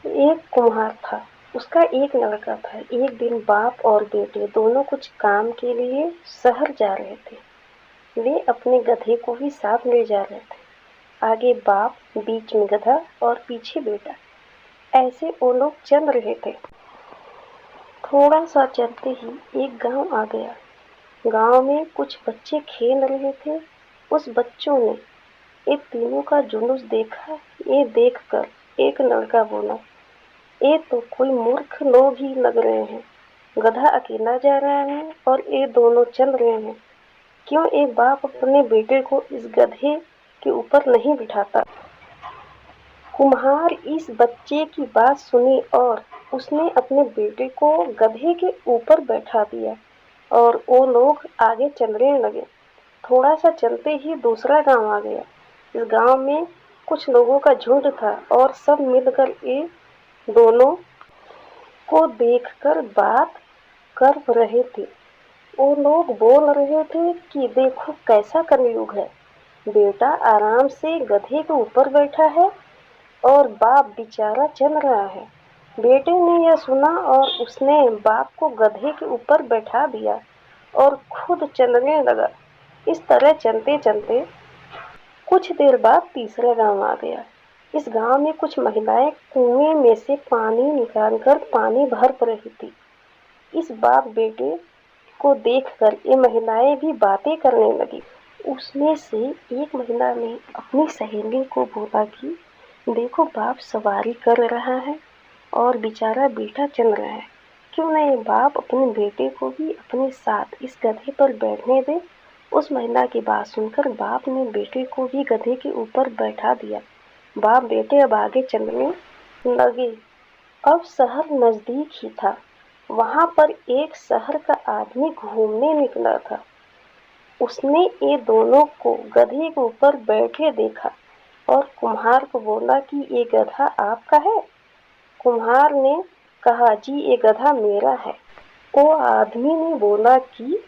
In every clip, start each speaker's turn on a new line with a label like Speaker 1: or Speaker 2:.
Speaker 1: एक कुम्हार था। उसका एक लड़का था। एक दिन बाप और बेटे दोनों कुछ काम के लिए शहर जा रहे थे। वे अपने गधे को भी साथ ले जा रहे थे। आगे बाप, बीच में गधा और पीछे बेटा। ऐसे वो लोग चल रहे थे। थोड़ा सा चलते ही एक गांव आ गया। गांव में कुछ बच्चे खेल रहे थे। उस बच्चों ने ये तीनों का जुलूस देखा। ये देखकर एक लड़का बोला, ये तो कोई मूर्ख लोग ही लग रहे हैं। गधा अकेला जा रहा है और ये दोनों चल रहे हैं। क्यों एक बाप अपने बेटे को इस गधे के ऊपर नहीं बिठाता? कुम्हार इस बच्चे की बात सुनी और उसने अपने बेटे को गधे के ऊपर बैठा दिया और वो लोग आगे चलने लगे। थोड़ा सा चलते ही दूसरा गांव आ गया। इस गांव में कुछ लोगों का झुंड था और सब मिलकर ये दोनों को देखकर बात कर रहे थे। वो लोग बोल रहे थे कि देखो कैसा कलयुग है। बेटा आराम से गधे के ऊपर बैठा है और बाप बेचारा चल रहा है। बेटे ने यह सुना और उसने बाप को गधे के ऊपर बैठा दिया और खुद चलने लगा। इस तरह चलते चलते कुछ देर बाद तीसरा गांव आ गया। इस गांव में कुछ महिलाएं कुएं में से पानी निकालकर पानी भर रही थी। इस बाप बेटे को देखकर ये महिलाएं भी बातें करने लगी। उसमें से एक महिला ने अपनी सहेली को बोला कि देखो बाप सवारी कर रहा है और बेचारा बेटा चल रहा है। क्यों ना ये बाप अपने बेटे को भी अपने साथ इस गधे पर बैठने दे। उस महिला की बात सुनकर बाप ने बेटे को भी गधे के ऊपर बैठा दिया। बाप बेटे अब आगे चलने लगे। अब शहर नजदीक ही था। वहां पर एक शहर का आदमी घूमने निकला था। उसने ये दोनों को गधे के ऊपर बैठे देखा और कुम्हार को बोला कि ये गधा आपका है? कुम्हार ने कहा, जी ये गधा मेरा है। वो आदमी ने बोला कि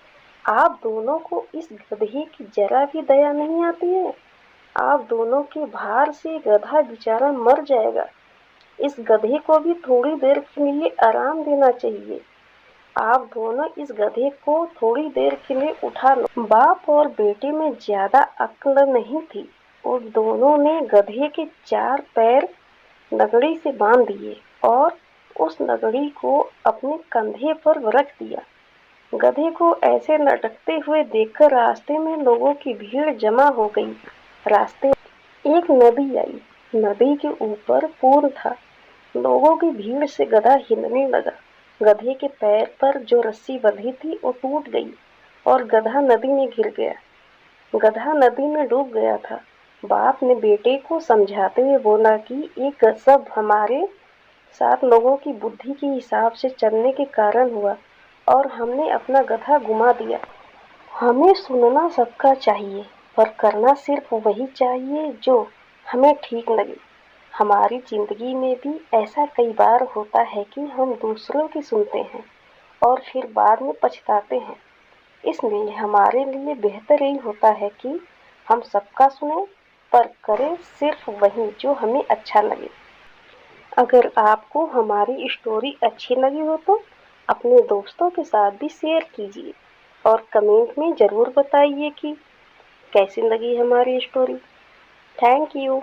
Speaker 1: आप दोनों को इस गधे की जरा भी दया नहीं आती है? आप दोनों के भार से गधा बेचारा मर जाएगा। इस गधे को भी थोड़ी देर के लिए आराम देना चाहिए। आप दोनों इस गधे को थोड़ी देर के लिए उठा लो। बाप और बेटे में ज्यादा अक्ल नहीं थी और दोनों ने गधे के चार पैर लगड़ी से बांध दिए और उस लगड़ी को अपने कंधे पर रख दिया। गधे को ऐसे लटकते हुए देखकर रास्ते में लोगों की भीड़ जमा हो गई। रास्ते एक नदी आई। नदी के ऊपर पुल था। लोगों की भीड़ से गधा हिलने लगा। गधे के पैर पर जो रस्सी बंधी थी वो टूट गई और गधा नदी में गिर गया। गधा नदी में डूब गया था। बाप ने बेटे को समझाते हुए बोला कि ये सब हमारे साथ लोगों की बुद्धि के हिसाब से चलने के कारण हुआ और हमने अपना गधा गुमा दिया। हमें सुनना सबका चाहिए पर करना सिर्फ वही चाहिए जो हमें ठीक लगे। हमारी जिंदगी में भी ऐसा कई बार होता है कि हम दूसरों की सुनते हैं और फिर बाद में पछताते हैं। इसलिए हमारे लिए बेहतर यही होता है कि हम सबका सुने पर करें सिर्फ वही जो हमें अच्छा लगे। अगर आपको हमारी स्टोरी अच्छी लगी हो तो अपने दोस्तों के साथ भी शेयर कीजिए और कमेंट में ज़रूर बताइए कि कैसी लगी हमारी स्टोरी। Thank you.